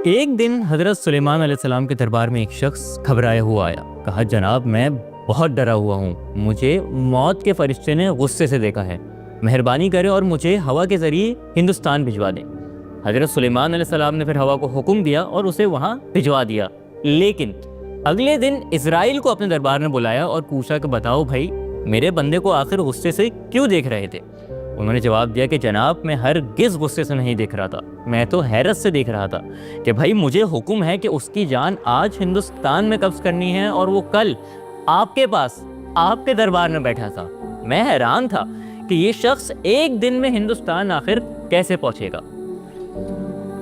ایک دن حضرت سلیمان علیہ السلام کے دربار میں ایک شخص گھبرایا ہوا آیا. کہا جناب میں بہت ڈرا ہوا ہوں, مجھے موت کے فرشتے نے غصے سے دیکھا ہے, مہربانی کرے اور مجھے ہوا کے ذریعے ہندوستان بھجوا دیں. حضرت سلیمان علیہ السلام نے پھر ہوا کو حکم دیا اور اسے وہاں بھجوا دیا. لیکن اگلے دن اسرائیل کو اپنے دربار میں بلایا اور پوچھا کہ بتاؤ بھائی میرے بندے کو آخر غصے سے کیوں دیکھ رہے تھے؟ انہوں نے جواب دیا کہ جناب میں ہرگز غصے سے نہیں دیکھ رہا تھا, میں تو حیرت سے دیکھ رہا تھا کہ بھائی مجھے حکم ہے کہ اس کی جان آج ہندوستان میں قبض کرنی ہے اور وہ کل آپ کے پاس آپ کے دربار میں بیٹھا تھا. میں حیران تھا کہ یہ شخص ایک دن میں ہندوستان آخر کیسے پہنچے گا.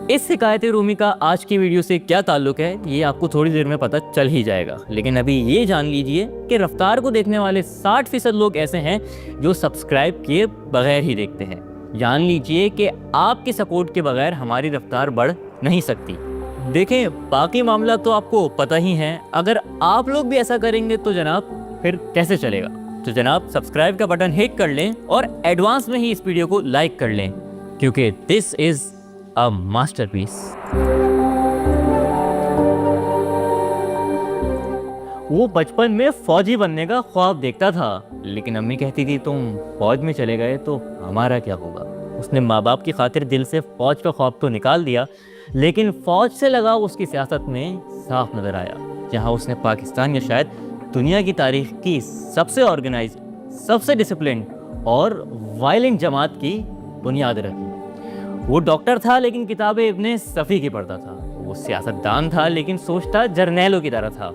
اس حکایت رومی کا آج کی ویڈیو سے کیا تعلق ہے یہ آپ کو تھوڑی دیر میں پتہ چل ہی جائے گا, لیکن ابھی یہ جان لیجئے کہ رفتار کو دیکھنے والے 60% لوگ ایسے ہیں جو سبسکرائب کیے بغیر ہی دیکھتے ہیں. جان لیجئے کہ آپ کی سپورٹ کے بغیر ہماری رفتار بڑھ نہیں سکتی. دیکھیں باقی معاملہ تو آپ کو پتہ ہی ہے, اگر آپ لوگ بھی ایسا کریں گے تو جناب پھر کیسے چلے گا. تو جناب سبسکرائب کا بٹن ہٹ کر لیں اور ایڈوانس میں ہی اس ویڈیو کو لائک کر لیں, کیونکہ دس از a masterpiece. وہ بچپن میں فوجی بننے کا خواب دیکھتا تھا, لیکن امی کہتی تھی تم فوج میں چلے گئے تو ہمارا کیا ہوگا. اس نے ماں باپ کی خاطر دل سے فوج کا خواب تو نکال دیا, لیکن فوج سے لگاؤ اس کی سیاست میں صاف نظر آیا, جہاں اس نے پاکستان یا شاید دنیا کی تاریخ کی سب سے آرگنائز, سب سے ڈسپلنڈ اور وائلنٹ جماعت کی بنیاد رکھی. وہ ڈاکٹر تھا لیکن کتابیں ابن صفی کی پڑھتا تھا. وہ سیاستدان تھا لیکن سوچتا جرنیلوں کی طرح تھا.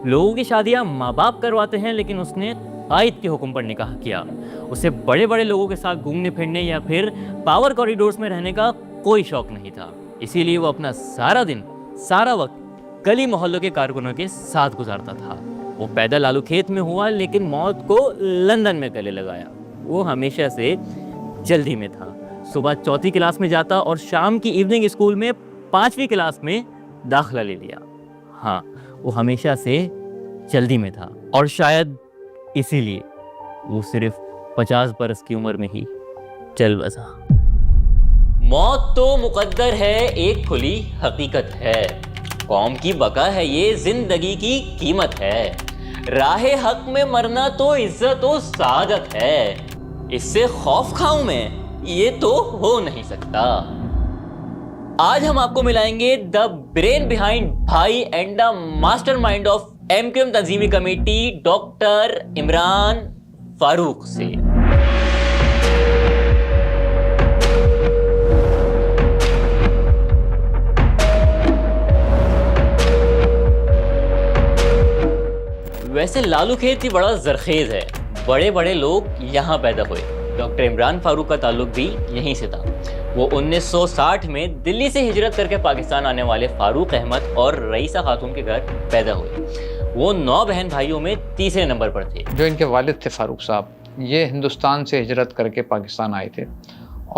لوگوں کی شادیاں ماں باپ کرواتے ہیں لیکن اس نے قائد کے حکم پر نکاح کیا. اسے بڑے بڑے لوگوں کے ساتھ گھومنے پھرنے یا پھر پاور کوریڈورز میں رہنے کا کوئی شوق نہیں تھا. اسی لیے وہ اپنا سارا دن سارا وقت گلی محلوں کے کارکنوں کے ساتھ گزارتا تھا. وہ پیدا لالو کھیت میں ہوا لیکن موت کو لندن میں گلے لگایا. وہ ہمیشہ سے جلدی میں تھا. صبح 4 کلاس میں جاتا اور شام کی ایوننگ اسکول میں 5ویں کلاس میں داخلہ لے لیا. ہاں وہ ہمیشہ سے جلدی میں تھا اور شاید اسی لیے وہ صرف 50 برس کی عمر میں ہی چل بسا. موت تو مقدر ہے, ایک کھلی حقیقت ہے. قوم کی بقا ہے, یہ زندگی کی قیمت ہے. راہ حق میں مرنا تو عزت و سعادت ہے. اس سے خوف کھاؤں میں, یہ تو ہو نہیں سکتا. آج ہم آپ کو ملائیں گے دا برین بیہائنڈ بھائی and the master mind of MQM تنظیمی کمیٹی ڈاکٹر عمران فاروق سے. ویسے لالو کھیت ہی بڑا زرخیز ہے, بڑے بڑے لوگ یہاں پیدا ہوئے. ڈاکٹر عمران فاروق کا تعلق بھی یہیں سے تھا. وہ 1960 میں دلی سے ہجرت کر کے پاکستان آنے والے فاروق احمد اور رئیسہ خاتون کے گھر پیدا ہوئے. وہ 9 بہن بھائیوں میں تیسرے نمبر پر تھے. جو ان کے والد تھے فاروق صاحب, یہ ہندوستان سے ہجرت کر کے پاکستان آئے تھے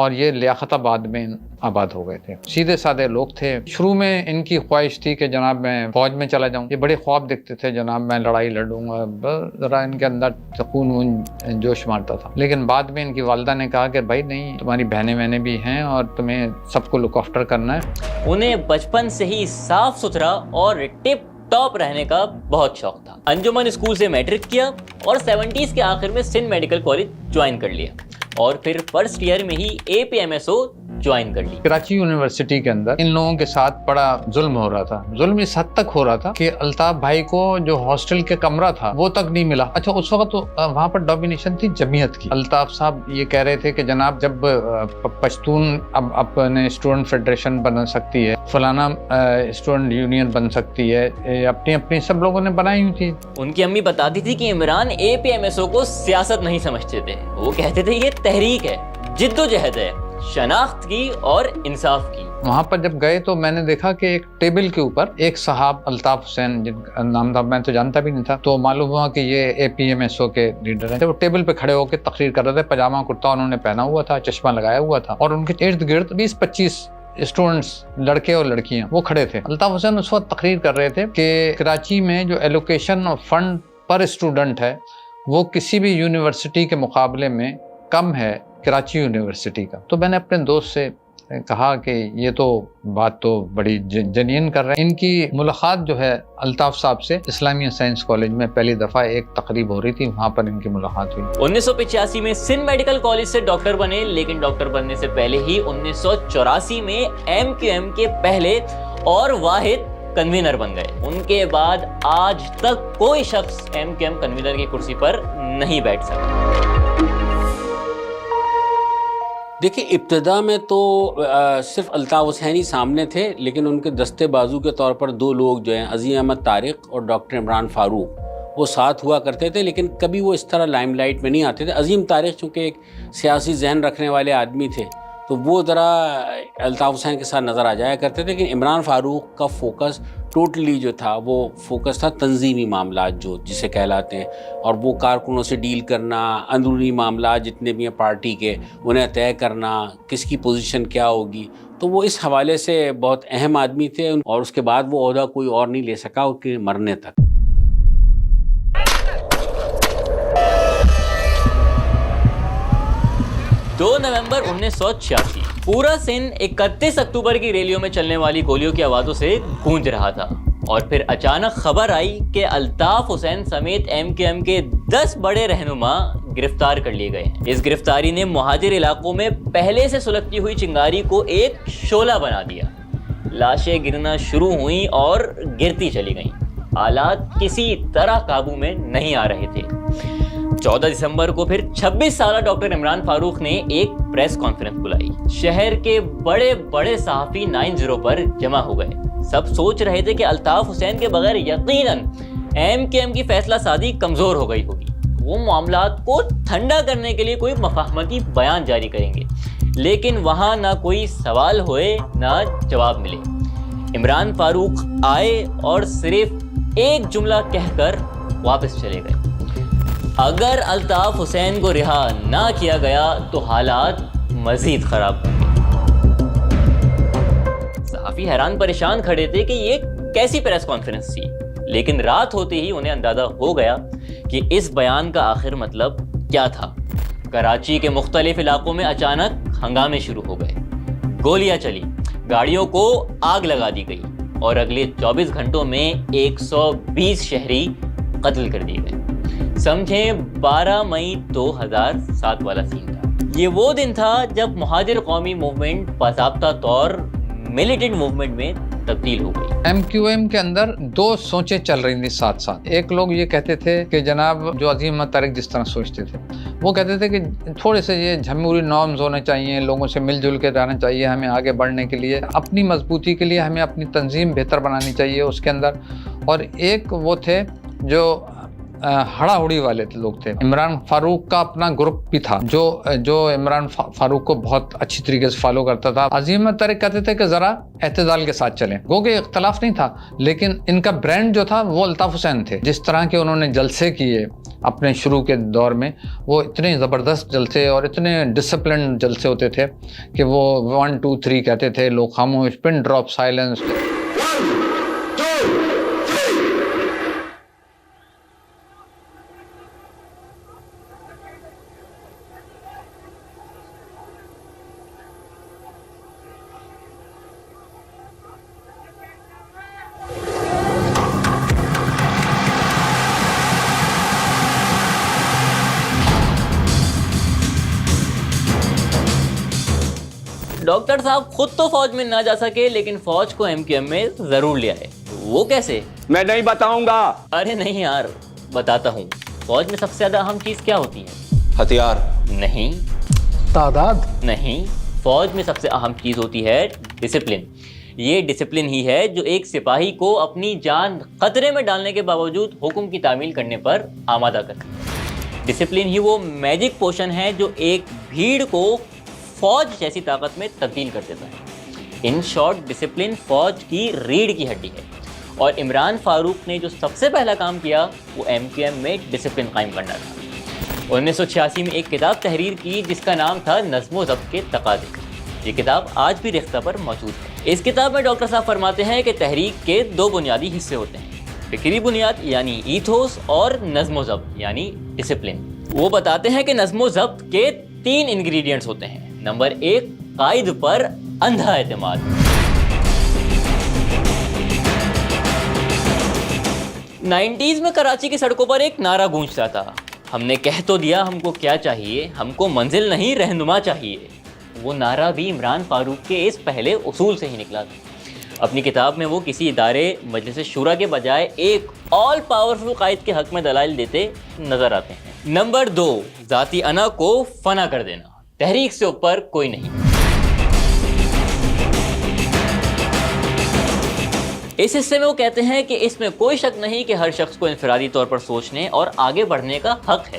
اور یہ لیاقت آباد میں آباد ہو گئے تھے. سیدھے سادے لوگ تھے. شروع میں ان کی خواہش تھی کہ جناب میں فوج میں چلا جاؤں. یہ بڑے خواب دیکھتے تھے, جناب میں لڑائی لڑوں گا. ذرا ان کے اندر خون جوش مارتا تھا. لیکن بعد میں ان کی والدہ نے کہا کہ بھائی نہیں, تمہاری بہنیں بھی ہیں اور تمہیں سب کو لک آفٹر کرنا ہے. انہیں بچپن سے ہی صاف ستھرا اور ٹپ ٹاپ رہنے کا بہت شوق تھا. انجمن اسکول سے میٹرک کیا اور 70s کے آخر میں سندھ میڈیکل کالج جوائن کر لیا اور پھر فرسٹ ایئر میں ہی APMSO جوائن کر لی. کراچی یونیورسٹی کے اندر ان لوگوں کے ساتھ بڑا ظلم ہو رہا تھا. ظلم اس حد تک ہو رہا تھا کہ الطاف بھائی کو جو ہاسٹل کے کمرہ تھا وہ تک نہیں ملا. اچھا اس وقت وہاں پر ڈومینیشن تھی جمعیت کی. الطاف صاحب یہ کہہ رہے تھے کہ جناب جب پشتون اب اپنے اسٹوڈنٹ فیڈریشن بن سکتی ہے, فلانا اسٹوڈنٹ یونین بن سکتی ہے, اپنی اپنی سب لوگوں نے بنائی ہوئی تھی. ان کی امی بتاتی تھی کہ عمران APMSO کو سیاست نہیں سمجھتے تھے. وہ کہتے تھے یہ تحریک ہے, جد و جہد ہے, شناخت کی اور انصاف کی. وہاں پر جب گئے تو میں نے دیکھا کہ ایک ٹیبل کے اوپر ایک صاحب الطاف حسین جن کا نام تھا, میں تو جانتا بھی نہیں تھا, تو معلوم ہوا کہ یہ APMSO کے لیڈر ہیں. وہ ٹیبل پہ کھڑے ہو کے تقریر کر رہے تھے. پاجامہ کرتا انہوں نے پہنا ہوا تھا, چشمہ لگایا ہوا تھا اور ان کے ارد گرد 20-25 اسٹوڈنٹس, لڑکے اور لڑکیاں وہ کھڑے تھے. الطاف حسین اس وقت تقریر کر رہے تھے کہ کراچی میں جو allocation of fund per student ہے وہ کسی بھی یونیورسٹی کے مقابلے میں کم ہے کراچی یونیورسٹی کا. تو میں نے اپنے دوست سے کہا کہ یہ تو بات تو بڑی جنین کر رہے ہیں. ان کی ملاقات جو ہے الطاف صاحب سے اسلامیہ سائنس کالج میں پہلی دفعہ ایک تقریب ہو رہی تھی, وہاں پر ان کی ملاقات ہوئی. 1985 میں سندھ میڈیکل کالج سے ڈاکٹر بنے, لیکن ڈاکٹر بننے سے پہلے ہی 1984 میں MQM کے پہلے اور واحد کنوینر بن گئے. ان کے بعد آج تک کوئی شخص MQM کنوینر کی کرسی پر نہیں بیٹھ سکا. دیکھیں ابتدا میں تو صرف الطاف حسینی سامنے تھے, لیکن ان کے دستے بازو کے طور پر دو لوگ جو ہیں عظیم احمد طارق اور ڈاکٹر عمران فاروق وہ ساتھ ہوا کرتے تھے, لیکن کبھی وہ اس طرح لائم لائٹ میں نہیں آتے تھے. عظیم طارق چونکہ ایک سیاسی ذہن رکھنے والے آدمی تھے تو وہ ذرا الطاف حسین کے ساتھ نظر آ جایا کرتے تھے, لیکن عمران فاروق کا فوکس ٹوٹلی جو تھا وہ فوکس تھا تنظیمی معاملات جو جسے کہلاتے ہیں, اور وہ کارکنوں سے ڈیل کرنا, اندرونی معاملات جتنے بھی ہیں پارٹی کے انہیں طے کرنا, کس کی پوزیشن کیا ہوگی. تو وہ اس حوالے سے بہت اہم آدمی تھے, اور اس کے بعد وہ عہدہ کوئی اور نہیں لے سکا اس کے مرنے تک. دو نومبر 1986 پورا سندھ 31 اکتوبر کی ریلیوں میں چلنے والی گولیوں کی آوازوں سے گونج رہا تھا, اور پھر اچانک خبر آئی کہ الطاف حسین سمیت MQM کے 10 بڑے رہنما گرفتار کر لیے گئے ہیں. اس گرفتاری نے مہاجر علاقوں میں پہلے سے سلگتی ہوئی چنگاری کو ایک شعلہ بنا دیا. لاشیں گرنا شروع ہوئیں اور گرتی چلی گئیں. حالات کسی طرح قابو میں نہیں آ رہے تھے. 14 دسمبر کو پھر 26 سالہ ڈاکٹر عمران فاروق نے ایک پریس کانفرنس بلائی. شہر کے بڑے بڑے صحافی 90 پر جمع ہو گئے. سب سوچ رہے تھے کہ الطاف حسین کے بغیر یقیناً MQM کی فیصلہ سازی کمزور ہو گئی ہوگی. وہ معاملات کو ٹھنڈا کرنے کے لیے کوئی مفاہمتی بیان جاری کریں گے, لیکن وہاں نہ کوئی سوال ہوئے نہ جواب ملے. عمران فاروق آئے اور صرف ایک جملہ کہہ کر واپس چلے گئے. اگر الطاف حسین کو رہا نہ کیا گیا تو حالات مزید خراب ہوں گے. صحافی حیران پریشان کھڑے تھے کہ یہ کیسی پریس کانفرنس تھی, لیکن رات ہوتے ہی انہیں اندازہ ہو گیا کہ اس بیان کا آخر مطلب کیا تھا. کراچی کے مختلف علاقوں میں اچانک ہنگامے شروع ہو گئے. گولیاں چلی, گاڑیوں کو آگ لگا دی گئی, اور اگلے 24 گھنٹوں میں 120 شہری قتل کر دیے گئے. سمجھیں 12 مئی 2007 والا سین تھا. یہ وہ دن تھا جب مہاجر قومی موومنٹ باضابطہ طور ملیٹنٹ موومنٹ میں تبدیل ہو گئی. MQM کے اندر دو سوچیں چل رہی تھیں ساتھ ساتھ. ایک لوگ یہ کہتے تھے کہ جناب جو عظیم احمد طارق جس طرح سوچتے تھے, وہ کہتے تھے کہ تھوڑے سے یہ جمہوری نارمز ہونے چاہیے, لوگوں سے مل جل کے رہنا چاہیے, ہمیں آگے بڑھنے کے لیے, اپنی مضبوطی کے لیے ہمیں اپنی تنظیم بہتر بنانی چاہیے اس کے اندر. اور ایک وہ تھے جو ہڑا ہڑی والے لوگ تھے. عمران فاروق کا اپنا گروپ بھی تھا جو عمران فاروق کو بہت اچھی طریقے سے فالو کرتا تھا. عظیم احمد طارق کہتے تھے کہ ذرا اعتدال کے ساتھ چلیں. گو کہ اختلاف نہیں تھا, لیکن ان کا برانڈ جو تھا وہ الطاف حسین تھے. جس طرح کے انہوں نے جلسے کیے اپنے شروع کے دور میں, وہ اتنے زبردست جلسے اور اتنے ڈسپلن جلسے ہوتے تھے کہ وہ 1 2 3 کہتے تھے, لوگ خاموش, پن ڈراپ سائلنس. ڈاکٹر صاحب خود تو فوج میں نہ جا سکے, لیکن فوج کو MQM میں ضرور لے آئے. وہ کیسے؟ میں نہیں بتاؤں گا. ارے نہیں یار, بتاتا ہوں. فوج میں سب سے زیادہ اہم چیز کیا ہوتی ہے؟ ہتھیار نہیں. تعداد نہیں. فوج میں سب سے اہم چیز ہوتی ہے ڈسپلن. یہ ڈسپلن ہی ہے جو ایک سپاہی کو اپنی جان خطرے میں ڈالنے کے باوجود حکم کی تعمیل کرنے پر آمادہ کرتا ہے. ڈسپلن ہی وہ میجک پوشن ہے جو ایک بھیڑ کو فوج جیسی طاقت میں تبدیل کر دیتا ہے. ان شارٹ, ڈسپلن فوج کی ریڑھ کی ہڈی ہے, اور عمران فاروق نے جو سب سے پہلا کام کیا وہ MQM میں ڈسپلن قائم کرنا تھا. 1986 میں ایک کتاب تحریر کی جس کا نام تھا نظم و ضبط کے تقاضے. یہ کتاب آج بھی ریختہ پر موجود ہے. اس کتاب میں ڈاکٹر صاحب فرماتے ہیں کہ تحریک کے 2 بنیادی حصے ہوتے ہیں, فکری بنیاد یعنی ایتھوس, اور نظم و ضبط یعنی ڈسپلن. وہ بتاتے ہیں کہ نظم و ضبط کے 3 انگریڈینٹس ہوتے ہیں. نمبر 1 قائد پر اندھا اعتماد۔ نائنٹیز میں کراچی کی سڑکوں پر ایک نعرہ گونجتا تھا، ہم نے کہہ تو دیا ہم کو کیا چاہیے، ہم کو منزل نہیں رہنما چاہیے۔ وہ نعرہ بھی عمران فاروق کے اس پہلے اصول سے ہی نکلا تھا۔ اپنی کتاب میں وہ کسی ادارے مجلس شورا کے بجائے ایک آل پاورفل قائد کے حق میں دلائل دیتے نظر آتے ہیں۔ نمبر 2، ذاتی انا کو فنا کر دینا، تحریک سے اوپر کوئی نہیں۔ اس حصے میں وہ کہتے ہیں کہ اس میں کوئی شک نہیں کہ ہر شخص کو انفرادی طور پر سوچنے اور آگے بڑھنے کا حق ہے،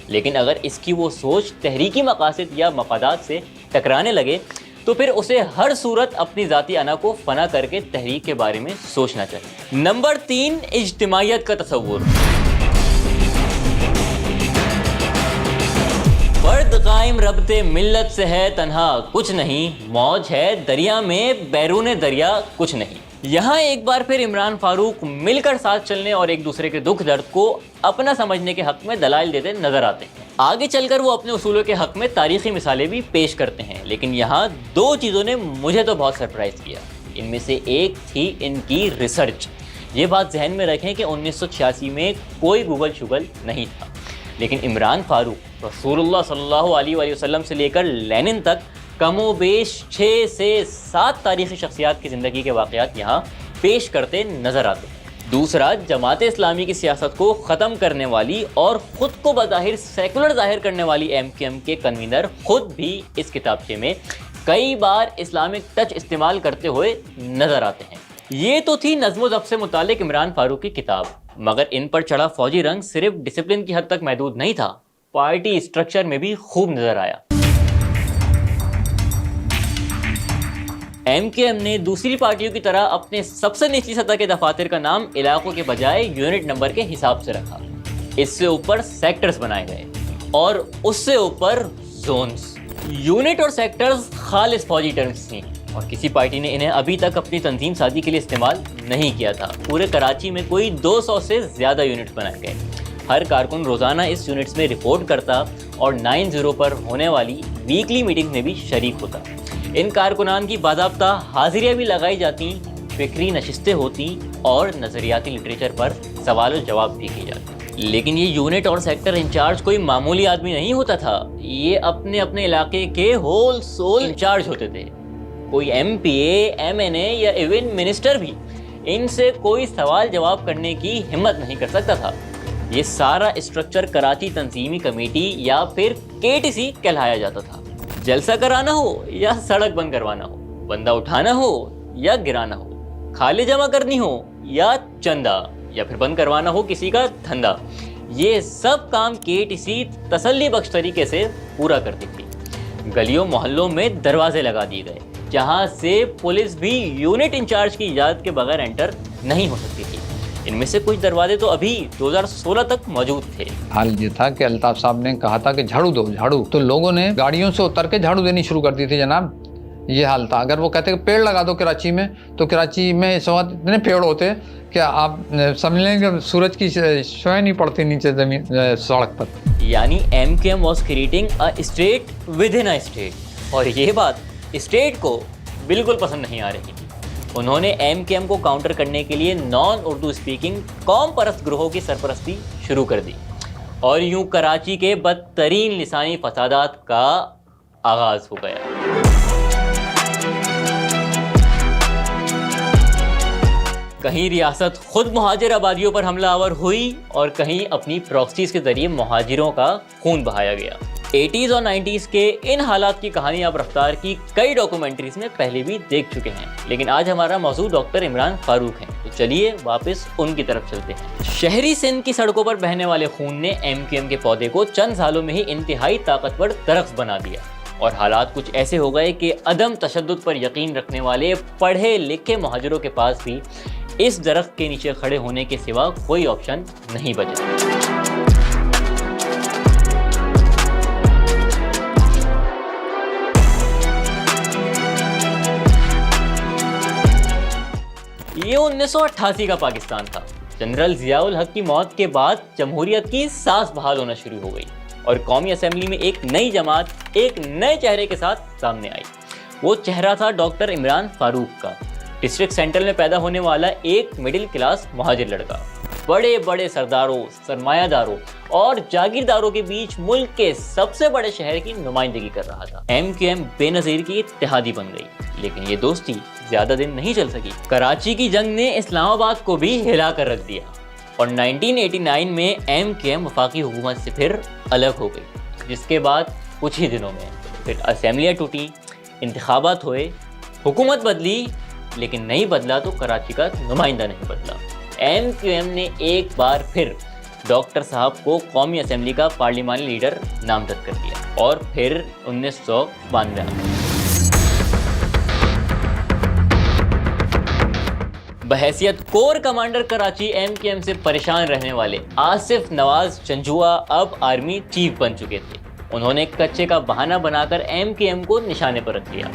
لیکن اگر اس کی وہ سوچ تحریکی مقاصد یا مفادات سے ٹکرانے لگے تو پھر اسے ہر صورت اپنی ذاتی انا کو فنا کر کے تحریک کے بارے میں سوچنا چاہیے۔ نمبر 3، اجتماعیت کا تصور۔ فرد قائم ربط ملت سے ہے تنہا کچھ نہیں، موج ہے دریا میں بیرون دریا کچھ نہیں۔ یہاں ایک بار پھر عمران فاروق مل کر ساتھ چلنے اور ایک دوسرے کے دکھ درد کو اپنا سمجھنے کے حق میں دلائل دیتے نظر آتے ہیں۔ آگے چل کر وہ اپنے اصولوں کے حق میں تاریخی مثالیں بھی پیش کرتے ہیں، لیکن یہاں 2 چیزوں نے مجھے تو بہت سرپرائز کیا۔ ان میں سے ایک تھی ان کی ریسرچ۔ یہ بات ذہن میں رکھیں کہ 1986 میں کوئی گوگل شوگل نہیں تھا، لیکن عمران فاروق رسول اللہ صلی اللہ علیہ وآلہ وسلم سے لے کر لینن تک کم و بیش 6 سے 7 تاریخی شخصیات کی زندگی کے واقعات یہاں پیش کرتے نظر آتے ہیں۔ دوسرا، جماعت اسلامی کی سیاست کو ختم کرنے والی اور خود کو بظاہر سیکولر ظاہر کرنے والی MQM کے کنوینر خود بھی اس کتابچے میں کئی بار اسلامک ٹچ استعمال کرتے ہوئے نظر آتے ہیں۔ یہ تو تھی نظم و ضبط سے متعلق عمران فاروق کی کتاب، مگر ان پر چڑھا فوجی رنگ صرف ڈسپلن کی حد تک محدود نہیں تھا، پارٹی اسٹرکچر میں بھی خوب نظر آیا۔ MQM نے دوسری پارٹیوں کی طرح اپنے سب سے نچلی سطح کے دفاتر کا نام علاقوں کے بجائے یونٹ نمبر کے حساب سے رکھا۔ اس سے اوپر سیکٹرز بنائے گئے اور اس سے اوپر زونز۔ یونٹ اور سیکٹرز خالص فوجی ٹرمز تھیں اور کسی پارٹی نے انہیں ابھی تک اپنی تنظیم سازی کے لیے استعمال نہیں کیا تھا۔ پورے کراچی میں کوئی 200 سے زیادہ یونٹس بنائے گئے۔ ہر کارکن روزانہ اس یونٹس میں رپورٹ کرتا اور 90 پر ہونے والی ویکلی میٹنگ میں بھی شریک ہوتا۔ ان کارکنان کی باضابطہ حاضریاں بھی لگائی جاتی، فکری نشستیں ہوتی اور نظریاتی لٹریچر پر سوال و جواب بھی کی جاتی۔ لیکن یہ یونٹ اور سیکٹر انچارج کوئی معمولی آدمی نہیں ہوتا تھا، یہ اپنے اپنے علاقے کے ہول سول انچارج ہوتے تھے۔ کوئی MPA، MNA یا ایون منسٹر بھی ان سے کوئی سوال جواب کرنے کی ہمت نہیں کر سکتا تھا۔ یہ سارا اسٹرکچر کراچی تنظیمی کمیٹی یا پھر KTC کہلایا جاتا تھا۔ جلسہ کرانا ہو یا سڑک بند کروانا ہو، بندہ اٹھانا ہو یا گرانا ہو، کھالے جمع کرنی ہو یا چندہ، یا پھر بند کروانا ہو کسی کا دھندا، یہ سب کام KTC تسلی بخش طریقے سے پورا کرتی تھی۔ گلیوں محلوں میں دروازے لگا دیے گئے جہاں سے پولیس بھی یونٹ انچارج کی اجازت کے بغیر انٹر نہیں ہو سکتی تھی۔ ان میں سے کچھ دروازے تو ابھی 2016 تک موجود تھے۔ حال یہ تھا کہ الطاف صاحب نے کہا تھا کہ جھاڑو دو جھاڑو، تو لوگوں نے گاڑیوں سے اتر کے جھاڑو دینی شروع کر دی تھی جناب۔ یہ حال تھا۔ اگر وہ کہتے کہ پیڑ لگا دو کراچی میں، تو کراچی میں اس وقت اتنے پیڑ ہوتے کہ آپ سمجھ لیں کہ سورج کی شعاعیں نہیں پڑتی نیچے زمین سڑک پر۔ یعنی MQM was creating a state with in a state, اور یہ بات اسٹیٹ کو بالکل پسند نہیں آ رہی۔ انہوں نے MQM کو کاؤنٹر کرنے کے لیے نان اردو اسپیکنگ قوم پرست گروہوں کی سرپرستی شروع کر دی، اور یوں کراچی کے بدترین لسانی فسادات کا آغاز ہو گیا۔ کہیں ریاست خود مہاجر آبادیوں پر حملہ آور ہوئی اور کہیں اپنی پراکسیز کے ذریعے مہاجروں کا خون بہایا گیا۔ 80s اور 90s کے ان حالات کی کہانی اب رفتار کی کئی ڈاکومنٹریز میں پہلے بھی دیکھ چکے ہیں، لیکن آج ہمارا موضوع ڈاکٹر عمران فاروق ہیں، تو چلیے واپس ان کی طرف چلتے ہیں۔ شہری سندھ کی سڑکوں پر بہنے والے خون نے MQM کے پودے کو چند سالوں میں ہی انتہائی طاقتور درخت بنا دیا، اور حالات کچھ ایسے ہو گئے کہ عدم تشدد پر یقین رکھنے والے پڑھے لکھے مہاجروں کے پاس بھی اس درخت کے نیچے کھڑے ہونے کے سوا کوئی آپشن نہیں بچا۔ یہ 1988 کا پاکستان تھا۔ جنرل ضیاء الحق کی موت کے بعد جمہوریت کی سانس بحال ہونا شروع ہو گئی اور قومی اسمبلی میں ایک نئی جماعت ایک نئے چہرے کے ساتھ سامنے آئی۔ وہ چہرہ تھا ڈاکٹر عمران فاروق کا، ڈسٹرکٹ سینٹرل میں پیدا ہونے والا ایک مڈل کلاس مہاجر لڑکا، بڑے بڑے سرداروں، سرمایہ داروں اور جاگیرداروں کے بیچ ملک کے سب سے بڑے شہر کی نمائندگی کر رہا تھا۔ ایم کیو ایم بے نظیر کی اتحادی بن گئی، لیکن یہ دوستی زیادہ دن نہیں چل سکی۔ کراچی کی جنگ نے اسلام آباد کو بھی ہلا کر رکھ دیا اور 1989 میں ایم کیو ایم وفاقی حکومت سے پھر الگ ہو گئی، جس کے بعد کچھ ہی دنوں میں پھر اسمبلیاں ٹوٹیں، انتخابات ہوئے، حکومت بدلی، لیکن نہیں بدلا تو کراچی کا نمائندہ نہیں بدلا۔ ایم کیو ایم نے ایک بار پھر ڈاکٹر صاحب کو قومی اسمبلی کا پارلیمانی لیڈر نامزد کر دیا اور پھر 1992 بحیثیت corps commander Karachi M Q M سے پریشان رہنے والے آصف نواز چنجوا اب آرمی چیف بن چکے تھے۔ انہوں نے کچے کا بہانہ بنا کر ایم کیو ایم کو نشانے پر رکھ لیا۔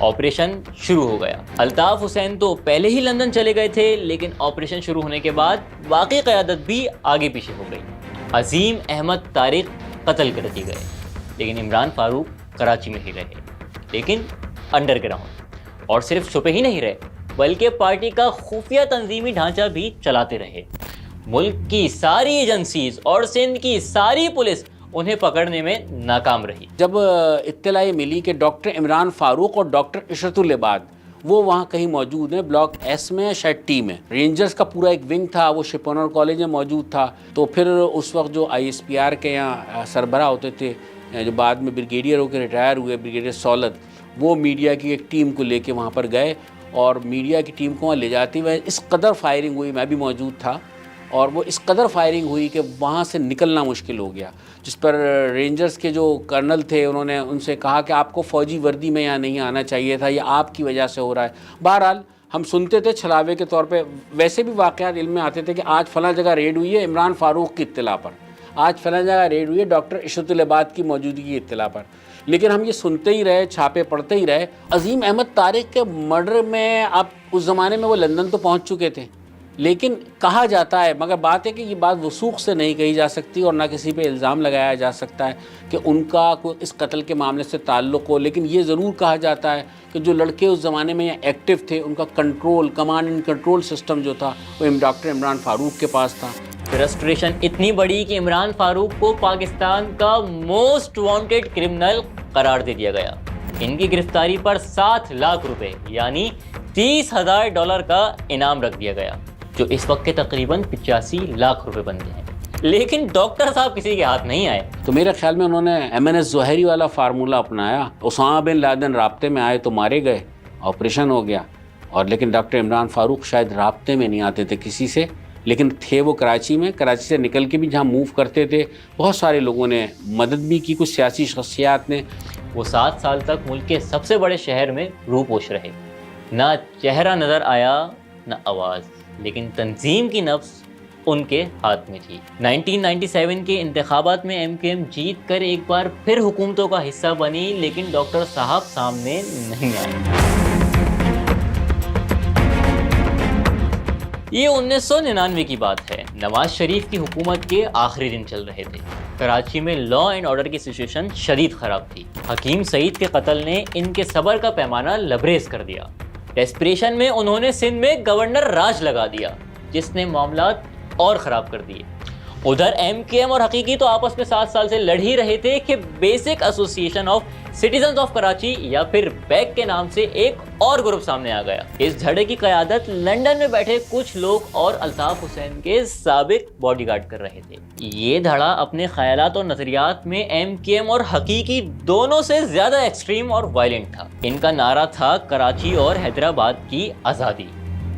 آپریشن شروع ہو گیا۔ الطاف حسین تو پہلے ہی لندن چلے گئے تھے، لیکن آپریشن شروع ہونے کے بعد باقی قیادت بھی آگے پیچھے ہو گئی۔ عظیم احمد طارق قتل کر دیے گئے، لیکن عمران فاروق کراچی میں ہی رہے، لیکن انڈر گراؤنڈ، اور صرف چھپے ہی نہیں رہے بلکہ پارٹی کا خفیہ تنظیمی ڈھانچہ بھی چلاتے رہے۔ ملک کی ساری ایجنسیز اور سندھ کی ساری پولیس انہیں پکڑنے میں ناکام رہی۔ جب اطلاع ملی کہ ڈاکٹر عمران فاروق اور ڈاکٹر عشرت العباد وہ وہاں کہیں موجود ہیں، بلاک ایس میں شاید ٹی میں، رینجرز کا پورا ایک ونگ تھا، وہ شپونر کالج میں موجود تھا، تو پھر اس وقت جو آئی ایس پی آر کے یہاں سربراہ ہوتے تھے، جو بعد میں بریگیڈیئر ہو کے ریٹائر ہوئے، بریگیڈیئر سولد، وہ میڈیا کی ایک ٹیم کو لے کے وہاں پر گئے اور میڈیا کی ٹیم کو وہاں لے جاتے ہوئے اس قدر فائرنگ ہوئی، میں بھی موجود تھا، اور وہ اس قدر فائرنگ ہوئی کہ وہاں سے نکلنا مشکل ہو گیا، جس پر رینجرز کے جو کرنل تھے انہوں نے ان سے کہا کہ آپ کو فوجی وردی میں یہاں نہیں آنا چاہیے تھا، یہ آپ کی وجہ سے ہو رہا ہے۔ بہرحال ہم سنتے تھے چھلاوے کے طور پہ، ویسے بھی واقعات علم میں آتے تھے کہ آج فلاں جگہ ریڈ ہوئی ہے عمران فاروق کی اطلاع پر، آج فلاں جگہ ریڈ ہوئی ہے ڈاکٹر عشرت العباد کی موجودگی کی اطلاع پر، لیکن ہم یہ سنتے ہی رہے، چھاپے پڑھتے ہی رہے۔ عظیم احمد طارق کے مرڈر میں اب اس زمانے میں وہ لندن تو پہنچ چکے تھے، لیکن کہا جاتا ہے، مگر بات ہے کہ یہ بات وثوق سے نہیں کہی جا سکتی اور نہ کسی پہ الزام لگایا جا سکتا ہے کہ ان کا کوئی اس قتل کے معاملے سے تعلق ہو، لیکن یہ ضرور کہا جاتا ہے کہ جو لڑکے اس زمانے میں ایکٹیو تھے ان کا control, command and control system جو تھا وہ ڈاکٹر عمران فاروق کے پاس تھا۔ فرسٹریشن اتنی بڑی کہ عمران فاروق کو پاکستان کا موسٹ وانٹڈ کرمنل قرار دے دیا گیا۔ ان کی گرفتاری پر 7 لاکھ روپے یعنی $30,000 کا انعام رکھ دیا گیا، جو اس وقت کے تقریباً 85 لاکھ روپے بنتے ہیں۔ لیکن ڈاکٹر صاحب کسی کے ہاتھ نہیں آئے۔ تو میرے خیال میں انہوں نے MNS زہری والا فارمولہ اپنایا، اسامہ بن لادن رابطے میں آئے تو مارے گئے، آپریشن ہو گیا، اور لیکن ڈاکٹر عمران فاروق شاید رابطے میں نہیں آتے تھے کسی سے، لیکن تھے وہ کراچی میں، کراچی سے نکل کے بھی جہاں موو کرتے تھے بہت سارے لوگوں نے مدد بھی کی، کچھ سیاسی شخصیات نے۔ وہ 7 سال تک ملک کے سب سے بڑے شہر میں روپوش رہے، نہ چہرہ نظر آیا نہ آواز، لیکن تنظیم کی نفس ان کے ہاتھ میں تھی۔ 1997 کے انتخابات میں ایم کیو ایم جیت کر ایک بار پھر حکومتوں کا حصہ بنی، لیکن ڈاکٹر صاحب سامنے نہیں آئے۔ یہ 1999 کی بات ہے، نواز شریف کی حکومت کے آخری دن چل رہے تھے۔ کراچی میں لا اینڈ آرڈر کی سچویشن شدید خراب تھی۔ حکیم سعید کے قتل نے ان کے صبر کا پیمانہ لبریز کر دیا۔ ڈیسپریشن میں انہوں نے سندھ میں گورنر راج لگا دیا، جس نے معاملات اور خراب کر دیے۔ ادھر ایم کیو ایم اور حقیقی تو آپس میں 7 سال سے لڑ ہی رہے تھے کہ basic association of citizens of Karachi یا پھر بیک کے نام سے ایک اور گروپ سامنے آ گیا۔ اس جھڑے کی قیادت لندن میں بیٹھے کچھ لوگ اور الطاف حسین کے سابق باڈی گارڈ کر رہے تھے۔ یہ دھڑا اپنے خیالات اور نظریات میں ایم کیو ایم اور حقیقی دونوں سے زیادہ ایکسٹریم اور وائلنٹ تھا۔ ان کا نعرہ تھا کراچی اور حیدرآباد کی آزادی۔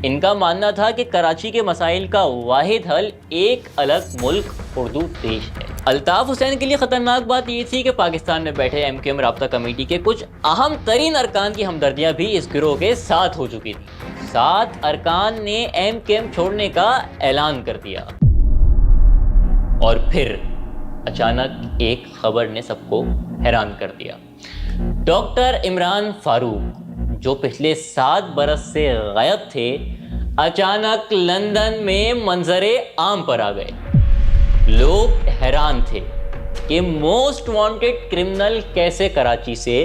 ان کا ماننا تھا کہ کراچی کے مسائل کا واحد حل ایک الگ ملک اردو دیش ہے۔ الطاف حسین کے لیے خطرناک بات یہ تھی کہ پاکستان میں بیٹھے ایم کیو ایم رابطہ کمیٹی کے کچھ اہم ترین ارکان کی ہمدردیاں بھی اس گروہ کے ساتھ ہو چکی تھی۔ 7 ارکان نے ایم کیو ایم چھوڑنے کا اعلان کر دیا، اور پھر اچانک ایک خبر نے سب کو حیران کر دیا۔ ڈاکٹر عمران فاروق جو پچھلے 7 برس سے غائب تھے، اچانک لندن میں منظر عام پر آ گئے۔ لوگ حیران تھے کہ موسٹ وانٹڈ کرمنل کیسے کراچی سے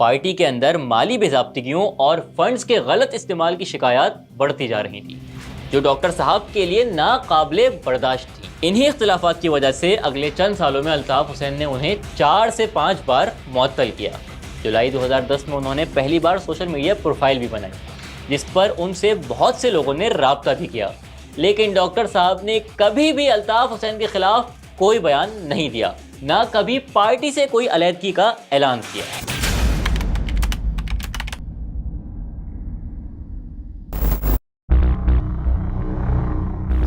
پارٹی کے اندر مالی بے ضابطگیوں اور فنڈز کے غلط استعمال کی شکایات بڑھتی جا رہی تھیں، جو ڈاکٹر صاحب کے لیے ناقابل برداشت تھی۔ انہی اختلافات کی وجہ سے اگلے چند سالوں میں الطاف حسین نے انہیں 4 سے 5 بار معطل کیا۔ جولائی 2010 میں انہوں نے پہلی بار سوشل میڈیا پروفائل بھی بنائی، جس پر ان سے بہت سے لوگوں نے رابطہ بھی کیا، لیکن ڈاکٹر صاحب نے کبھی بھی الطاف حسین کے خلاف کوئی بیان نہیں دیا، نہ کبھی پارٹی سے کوئی علیحدگی کا اعلان کیا۔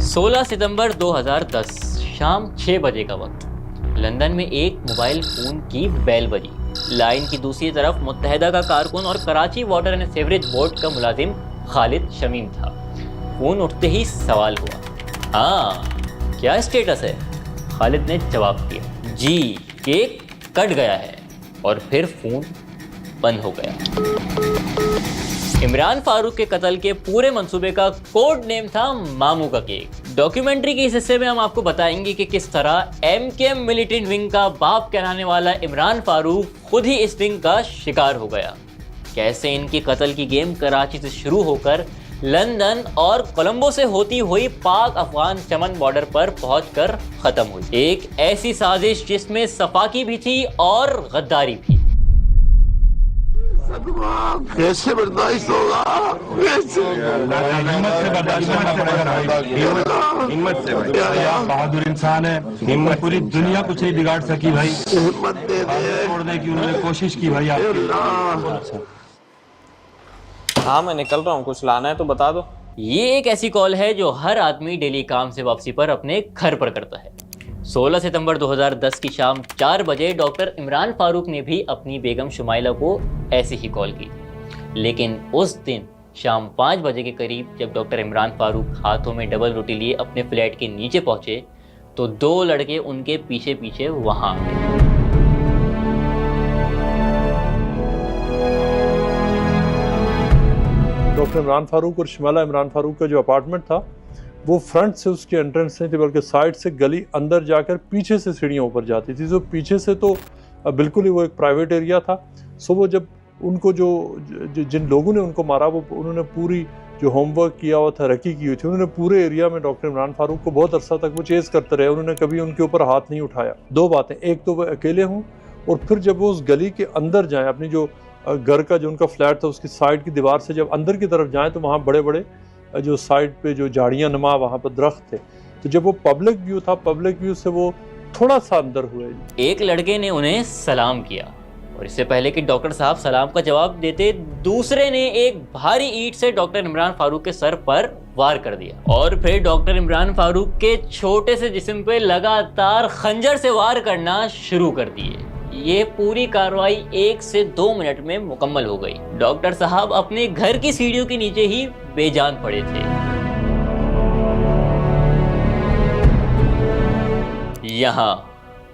16 ستمبر 2010 شام 6 بجے کا وقت، لندن میں ایک موبائل فون کی بیل بجی۔ لائن کی دوسری طرف متحدہ کا کارکن اور Karachi water and sewerage board کا ملازم خالد شمیم تھا۔ فون اٹھتے ہی سوال ہوا، ہاں کیا اسٹیٹس ہے؟ خالد نے جواب دیا، جی کیک کٹ گیا ہے، اور پھر فون بند ہو گیا۔ عمران فاروق کے قتل کے پورے منصوبے کا کوڈ نیم تھا مامو کا کیک۔ ڈاکیومنٹری کے اس حصے میں ہم آپ کو بتائیں گے کہ کس طرح ایم کے ایم ملیٹنٹ ونگ کا باپ کہلانے والا عمران فاروق خود ہی اس ونگ کا شکار ہو گیا، کیسے ان کی قتل کی گیم کراچی سے شروع ہو کر لندن اور کولمبو سے ہوتی ہوئی پاک افغان چمن بارڈر پر پہنچ کر ختم ہوئی۔ ایک ایسی سازش جس میں صفاقی بھی تھی اور غداری بھی۔ کیسے برداشت ہوگا؟ ہمت سے برداشت کرنا پڑے گا، ہمت سے۔ آپ بہادر انسان ہے، ہمت پوری دنیا کچھ نہیں بگاڑ سکی بھائی، ہمت دے دے، چھوڑنے کی انہوں نے کوشش کی بھائی۔ ہاں میں نکل رہا ہوں، کچھ لانا ہے تو بتا دو۔ یہ ایک ایسی کال ہے جو ہر آدمی ڈیلی کام سے واپسی پر اپنے گھر پر کرتا ہے۔ 16 ستمبر 2010 کی شام 4 بجے ڈاکٹر عمران فاروق نے بھی اپنی بیگم شمائلہ کو ایسی ہی کال کی، لیکن اس دن شام 5 بجے کے قریب جب ڈاکٹر عمران فاروق ہاتھوں میں ڈبل روٹی لیے اپنے فلیٹ کے نیچے پہنچے تو 2 لڑکے ان کے پیچھے پیچھے وہاں آئے۔ ڈاکٹر عمران فاروق اور شمالہ عمران فاروق کا جو اپارٹمنٹ تھا وہ فرنٹ سے اس کی انٹرنس نہیں تھی، بلکہ سائڈ سے گلی اندر جا کر پیچھے سے سیڑھیاں اوپر جاتی تھی۔ تو پیچھے سے تو بالکل ہی وہ ایک پرائیویٹ ایریا تھا۔ سو وہ جب ان کو جن لوگوں نے ان کو مارا، وہ انہوں نے پوری جو ہوم ورک کیا ہوا تھا، رکی کی ہوئی تھی، انہوں نے پورے ایریا میں ڈاکٹر عمران فاروق کو بہت عرصہ تک وہ چیز کرتے رہے، انہوں نے کبھی ان کے اوپر ہاتھ نہیں اٹھایا۔ 2 باتیں، ایک تو وہ اکیلے ہوں، اور پھر جب وہ اس گلی کے اندر جائیں، اپنی جو گھر کا جو ان کا فلیٹ تھا اس کی سائڈ کی دیوار سے جب اندر کی طرف جائیں تو وہاں بڑے بڑے جو سائڈ پہ جو جھاڑیاں نما وہاں پر درخت تھے۔ تو جب وہ پبلک ویو تھا، پبلک ویو سے وہ تھوڑا سا اندر ہوئے۔ ایک لڑکے نے انہیں سلام کیا، اور اس سے پہلے کہ ڈاکٹر صاحب سلام کا جواب دیتے، دوسرے نے ایک بھاری اینٹ سے ڈاکٹر عمران فاروق کے سر پر وار کر دیا، اور پھر ڈاکٹر عمران فاروق کے چھوٹے سے جسم پہ لگاتار خنجر سے وار کرنا شروع کر دیے۔ یہ پوری کارروائی 1 سے 2 منٹ میں مکمل ہو گئی۔ ڈاکٹر صاحب اپنے گھر کی سیڑھیوں کے نیچے ہی بے جان پڑے تھے۔ یہاں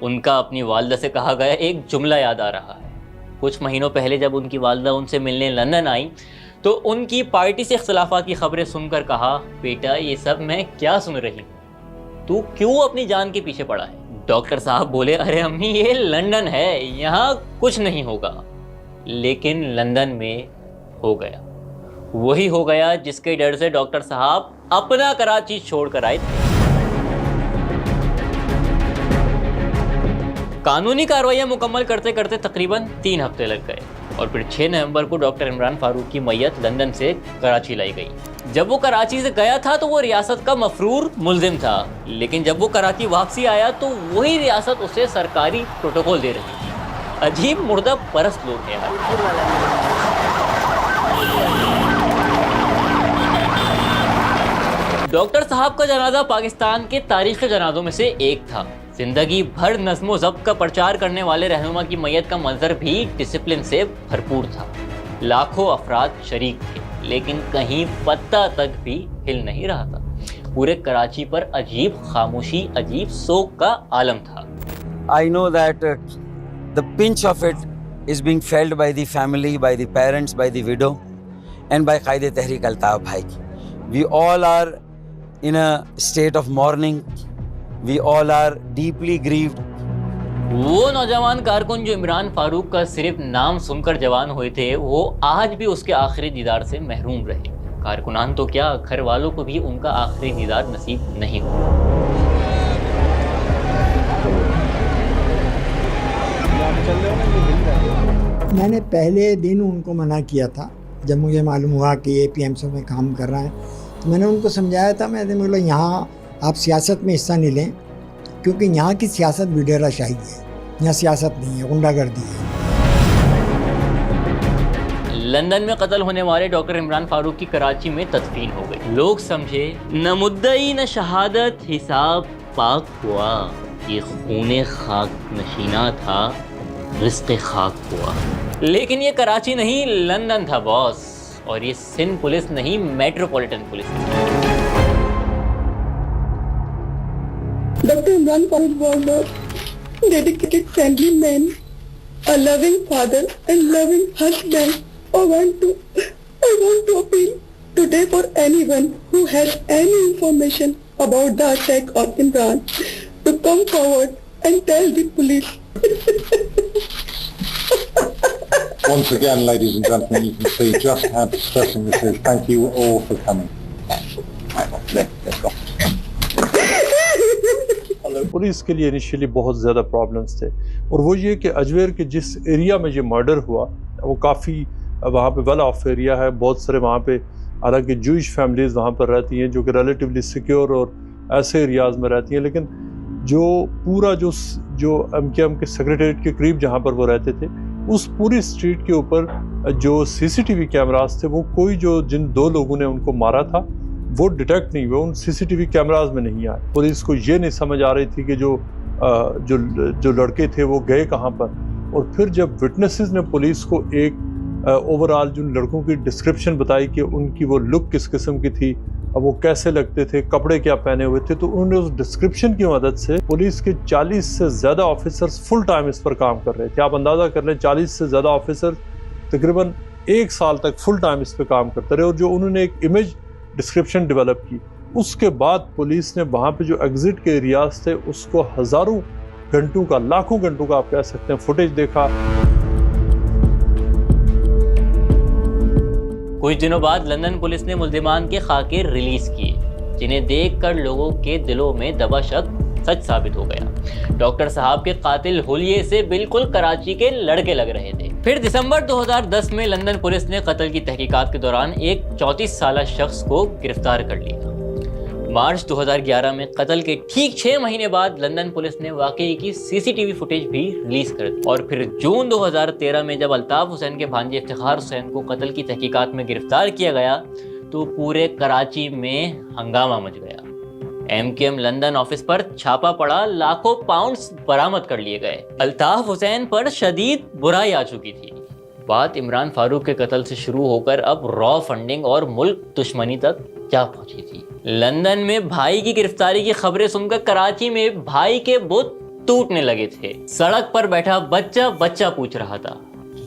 ان کا اپنی والدہ سے کہا گیا ایک جملہ یاد آ رہا ہے۔ کچھ مہینوں پہلے جب ان کی والدہ ان سے ملنے لندن آئیں تو ان کی پارٹی سے اختلافات کی خبریں سن کر کہا، بیٹا یہ سب میں کیا سن رہی ہوں، تو کیوں اپنی جان کے پیچھے پڑا ہے؟ ڈاکٹر صاحب بولے، ارے امی یہ لندن ہے، یہاں کچھ نہیں ہوگا۔ لیکن لندن میں ہو گیا، وہی ہو گیا جس کے ڈر سے ڈاکٹر صاحب اپنا کراچی چھوڑ کر آئے تھے۔ قانونی کارروائیاں مکمل کرتے کرتے تقریباً 3 ہفتے لگ گئے، اور پھر 6 نومبر کو ڈاکٹر عمران فاروق کی میت لندن سے کراچی لائی گئی۔ جب وہ کراچی سے گیا تھا تو وہ ریاست کا مفرور ملزم تھا، لیکن جب وہ کراچی واپسی آیا تو وہی ریاست اسے سرکاری پروٹوکول دے رہی تھی۔ عجیب مردہ پرست لوگ ہیں یار۔ ڈاکٹر صاحب کا جنازہ پاکستان کے تاریخی جنازوں میں سے ایک تھا۔ زندگی بھر نظم و ضبط کا پرچار کرنے والے رہنما کی میت کا منظر بھی ڈسپلن سے بھرپور تھا۔ لاکھوں افراد شریک تھے، لیکن کہیں پتہ تک بھی ہل نہیں رہا تھا۔ پورے کراچی پر عجیب خاموشی، عجیب سوگ کا عالم تھا۔ I know that the pinch of it is being felt by the family, by the parents, by the widow, and by Qaid Tehreek Altaf Bhai. We all are in a state of mourning. We all are deeply grieved. وہ نوجوان کارکن جو عمران فاروق کا صرف نام سن کر جوان ہوئے تھے، وہ آج بھی اس کے آخری دیدار سے محروم رہے۔ کارکنان تو کیا، گھر والوں کو بھی ان کا آخری دیدار نصیب نہیں ہوا۔ میں نے پہلے دن ان کو منع کیا تھا جب مجھے معلوم ہوا کہ یہ پی ایم سی میں کام کر رہا ہے، تو میں نے ان کو سمجھایا تھا، میں نے بولا یہاں آپ سیاست میں حصہ نہیں لیں، کیونکہ یہاں کی سیاست بھی ڈیرہ شاہی ہے، یہاں سیاست نہیں ہے، غنڈہ گردی ہے۔ لندن میں قتل ہونے والے ڈاکٹر عمران فاروق کی کراچی میں تدفین ہو گئی۔ لوگ سمجھے نہ مدعی نہ شہادت، حساب پاک ہوا، یہ خون خاک نشینہ تھا، رزق خاک ہوا۔ لیکن یہ کراچی نہیں، لندن تھا باس، اور یہ سندھ پولیس نہیں، میٹروپولیٹن پولیس تھی۔ Dr. Imran Farooq was a dedicated family man, a loving father and loving husband. I want to appeal today for anyone who has any information about the attack on Imran to come forward and tell the police. Once again, ladies and gentlemen, you can see just how distressing this is. Thank you all for coming. Let's go. Police کے لیے initially بہت زیادہ problems تھے، اور وہ یہ کہ اجمیر کے جس ایریا میں یہ مرڈر ہوا وہ کافی وہاں پہ ویل آف ایریا ہے، بہت سارے وہاں پہ حالانکہ جوئش فیملیز وہاں پر رہتی ہیں جو کہ ریلیٹیولی سیکیور اور ایسے ایریاز میں رہتی ہیں، لیکن جو پورا جو ایم کے ایم کے سیکریٹریٹ کے قریب جہاں پر وہ رہتے تھے، اس پوری اسٹریٹ کے اوپر جو سی سی ٹی وی کیمراز تھے، وہ کوئی جن دو لوگوں نے ان کو مارا تھا وہ ڈیٹیکٹ نہیں ہوئے، ان سی سی ٹی وی کیمراز میں نہیں آئے۔ پولیس کو یہ نہیں سمجھ آ رہی تھی کہ جو لڑکے تھے وہ گئے کہاں پر، اور پھر جب وٹنسز نے پولیس کو ایک اوور آل جن لڑکوں کی ڈسکرپشن بتائی کہ ان کی وہ لک کس قسم کی تھی، اب وہ کیسے لگتے تھے، کپڑے کیا پہنے ہوئے تھے، تو انہوں نے اس ڈسکرپشن کی مدد سے پولیس کے 40 سے زیادہ آفیسرز فل ٹائم اس پر کام کر رہے تھے۔ آپ اندازہ کر لیں 40 سے زیادہ آفیسر تقریباً 1 سال تک فل ٹائم اس پہ کام کرتے رہے، اور جو انہوں نے ایک امیج ڈسکرپشن ڈیولپ کی، اس کے بعد پولیس نے وہاں پہ جو ایگزٹ کے ایریاز تھے اس کو ہزاروں گھنٹوں کا، لاکھوں گھنٹوں کا آپ کہہ سکتے ہیں فوٹیج دیکھا۔ کچھ دنوں بعد لندن پولیس نے ملزمان کے خاکے ریلیز کیے، جنہیں دیکھ کر لوگوں کے دلوں میں دبا شک سچ ثابت ہو گیا۔ ڈاکٹر صاحب کے قاتل حلیے سے بالکل کراچی کے لڑکے لگ رہے تھے۔ پھر دسمبر 2010 میں لندن پولیس نے قتل کی تحقیقات کے دوران ایک 34 سالہ شخص کو گرفتار کر لیا۔ مارچ 2011 میں قتل کے ٹھیک 6 مہینے بعد لندن پولیس نے واقعے کی سی سی ٹی وی فوٹیج بھی ریلیز کر دی، اور پھر جون 2013 میں جب الطاف حسین کے بھانجے افتخار حسین کو قتل کی تحقیقات میں گرفتار کیا گیا تو پورے کراچی میں ہنگامہ مچ گیا۔ M Q M London office پر چھاپا پڑا، لاکھوں پاؤنڈز برآمد کر لیے گئے۔ الطاف حسین پر شدید برائی آ چکی تھی۔ بات عمران فاروق کے قتل سے شروع ہو کر اب را فنڈنگ اور ملک دشمنی تک جا پہنچی تھی۔ لندن میں بھائی کی گرفتاری کی خبریں سن کر کراچی میں بھائی کے بت ٹوٹنے لگے تھے۔ سڑک پر بیٹھا بچہ پوچھ رہا تھا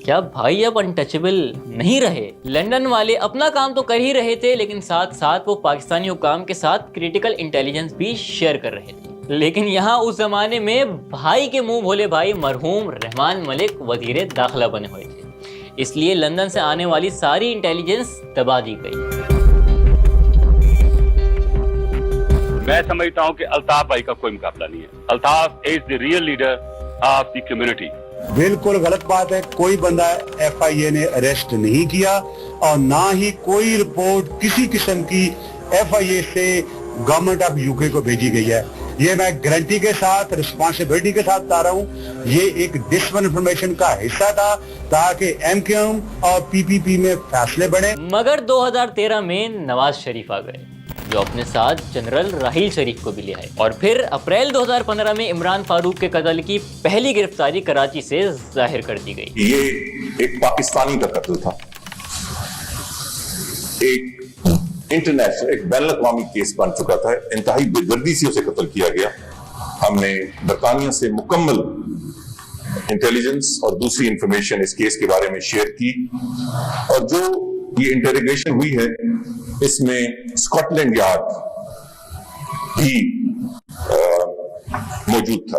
کیا بھائی اب انٹچبل نہیں رہے؟ لندن والے اپنا کام تو کر ہی رہے تھے، لیکن ساتھ ساتھ وہ پاکستانی حکام کے ساتھ کریٹیکل انٹیلیجنس بھی شیئر کر رہے تھے۔ لیکن یہاں اس زمانے میں بھائی کے منہ بھولے بھائی مرحوم رحمان ملک وزیر داخلہ بنے ہوئے تھے، اس لیے لندن سے آنے والی ساری انٹیلیجنس دبا دی گئی۔ میں سمجھتا ہوں کہ الطاف بھائی کا کوئی مقابلہ نہیں ہے۔ Altaf is the real leader of the community. بالکل غلط بات ہے، کوئی بندہ ایف آئی اے نے اریسٹ نہیں کیا، اور نہ ہی کوئی رپورٹ کسی قسم کی ایف آئی اے سے گورنمنٹ آف یو کے کو بھیجی گئی ہے۔ یہ میں گارنٹی کے ساتھ، رسپانسبلٹی کے ساتھ بتا رہا ہوں، یہ ایک ڈس انفارمیشن کا حصہ تھا تاکہ ایم کیو ایم اور پی پی پی میں فیصلے بڑھیں۔ مگر 2013 میں نواز شریف آ گئے جو اپنے ساتھ جنرل راحیل شریف کو بھی لے آئے، اور پھر اپریل 2015 میں عمران فاروق کے قتل کی پہلی گرفتاری کراچی سے ظاہر کر دی گئی۔ یہ ایک پاکستانی کا قتل تھا، ایک انٹرنیشنل، ایک بین الاقوامی کیس بن چکا تھا، انتہائی بے دردی سے اسے قتل کیا گیا۔ ہم نے برطانیہ سے مکمل انٹیلیجنس اور دوسری انفارمیشن اس کیس کے بارے میں شیئر کی، اور جو یہ انٹروگیشن ہوئی ہے اس میں اسکاٹ لینڈ یارڈ بھی موجود تھا۔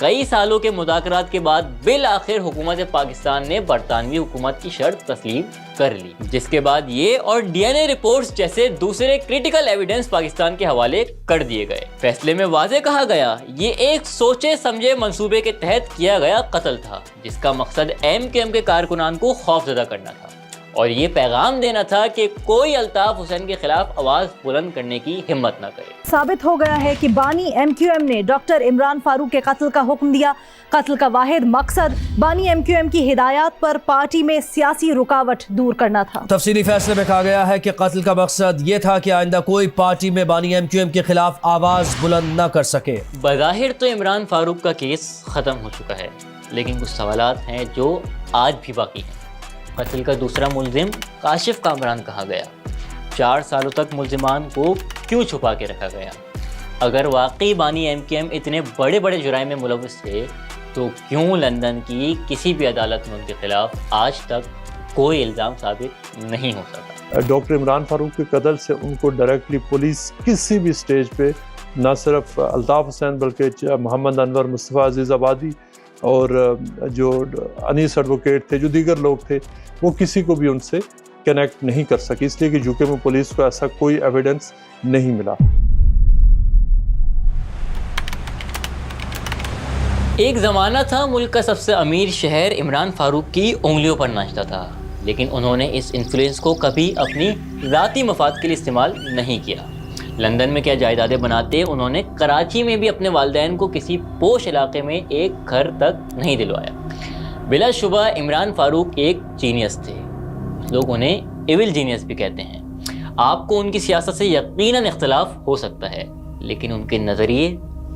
کئی سالوں کے مذاکرات کے بعد بالآخر حکومت پاکستان نے برطانوی حکومت کی شرط تسلیم کر لی، جس کے بعد یہ اور ڈی این اے رپورٹس جیسے دوسرے کریٹیکل ایویڈنس پاکستان کے حوالے کر دیے گئے۔ فیصلے میں واضح کہا گیا یہ ایک سوچے سمجھے منصوبے کے تحت کیا گیا قتل تھا، جس کا مقصد ایم کیو ایم کے کارکنان کو خوفزدہ کرنا تھا اور یہ پیغام دینا تھا کہ کوئی الطاف حسین کے خلاف آواز بلند کرنے کی ہمت نہ کرے۔ ثابت ہو گیا ہے کہ بانی ایم کیو ایم نے ڈاکٹر عمران فاروق کے قتل کا حکم دیا۔ قتل کا واحد مقصد بانی ایم کیو ایم کی ہدایات پر پارٹی میں سیاسی رکاوٹ دور کرنا تھا۔ تفصیلی فیصلے میں کہا گیا ہے کہ قتل کا مقصد یہ تھا کہ آئندہ کوئی پارٹی میں بانی ایم کیو ایم کے خلاف آواز بلند نہ کر سکے۔ بظاہر تو عمران فاروق کا کیس ختم ہو چکا ہے، لیکن کچھ سوالات ہیں جو آج بھی باقی ہیں۔ قتل کا دوسرا ملزم کاشف کامران کہا گیا۔ 4 سالوں تک ملزمان کو کیوں چھپا کے رکھا گیا؟ اگر واقعی بانی ایم کیو ایم اتنے بڑے بڑے جرائم میں ملوث تھے تو کیوں لندن کی کسی بھی عدالت میں ان کے خلاف آج تک کوئی الزام ثابت نہیں ہو سکا؟ ڈاکٹر عمران فاروق کے قتل سے ان کو ڈائریکٹلی پولیس کسی بھی سٹیج پہ نہ صرف الطاف حسین بلکہ محمد انور، مصطفیٰ عزیز آبادی اور جو انیس ایڈوکیٹ تھے، جو دیگر لوگ تھے، وہ کسی کو بھی ان سے کنیکٹ نہیں کر سکی، اس لیے کہ یو کے میں پولیس کو ایسا کوئی ایویڈنس نہیں ملا۔ ایک زمانہ تھا ملک کا سب سے امیر شہر عمران فاروق کی انگلیوں پر ناچتا تھا، لیکن انہوں نے اس انفلوئنس کو کبھی اپنی ذاتی مفاد کے لیے استعمال نہیں کیا۔ لندن میں کیا جائیدادیں بناتے، انہوں نے کراچی میں بھی اپنے والدین کو کسی پوش علاقے میں ایک گھر تک نہیں دلوایا۔ بلا شبہ عمران فاروق ایک جینیس تھے، لوگ انہیں ایول جینیس بھی کہتے ہیں۔ آپ کو ان کی سیاست سے یقیناً اختلاف ہو سکتا ہے، لیکن ان کے نظریے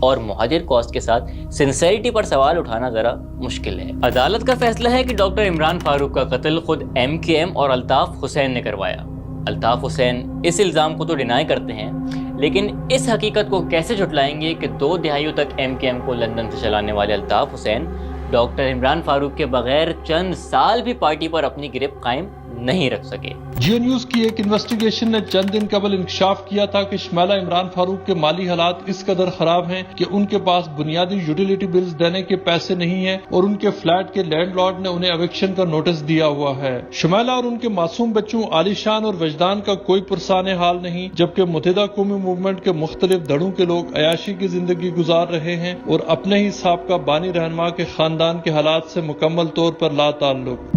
اور مہاجر کاسٹ کے ساتھ سنسیریٹی پر سوال اٹھانا ذرا مشکل ہے۔ عدالت کا فیصلہ ہے کہ ڈاکٹر عمران فاروق کا قتل خود ایم کیو ایم اور الطاف حسین نے کروایا۔ الطاف حسین اس الزام کو تو ڈینائی کرتے ہیں، لیکن اس حقیقت کو کیسے جھٹلائیں گے کہ 2 دہائیوں تک ایم کیو ایم کو لندن سے چلانے والے الطاف حسین ڈاکٹر عمران فاروق کے بغیر چند سال بھی پارٹی پر اپنی گرفت قائم نہیں رکھ سکے۔ جیو نیوز کی ایک انویسٹیگیشن نے چند دن قبل انکشاف کیا تھا کہ شمالہ عمران فاروق کے مالی حالات اس قدر خراب ہیں کہ ان کے پاس بنیادی یوٹیلیٹی بلز دینے کے پیسے نہیں ہیں اور ان کے فلیٹ کے لینڈ لارڈ نے انہیں ایوکشن کا نوٹس دیا ہوا ہے۔ شمالہ اور ان کے معصوم بچوں عالی شان اور وجدان کا کوئی پرسان حال نہیں، جبکہ متحدہ قومی موومنٹ کے مختلف دھڑوں کے لوگ عیاشی کی زندگی گزار رہے ہیں اور اپنے ہی سابقہ بانی رہنما کے خاندان کے حالات سے مکمل طور پر لا تعلق۔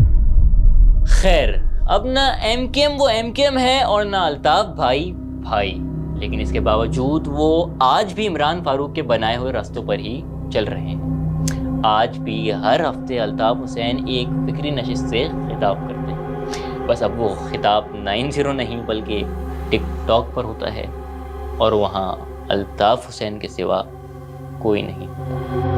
خیر، اب نہ ایم کیو ایم وہ ایم کیو ایم ہے اور نہ الطاف بھائی، لیکن اس کے باوجود وہ آج بھی عمران فاروق کے بنائے ہوئے راستوں پر ہی چل رہے ہیں۔ آج بھی ہر ہفتے الطاف حسین ایک فکری نشست سے خطاب کرتے ہیں، بس اب وہ خطاب 90 نہیں بلکہ ٹک ٹاک پر ہوتا ہے اور وہاں الطاف حسین کے سوا کوئی نہیں ہوتا۔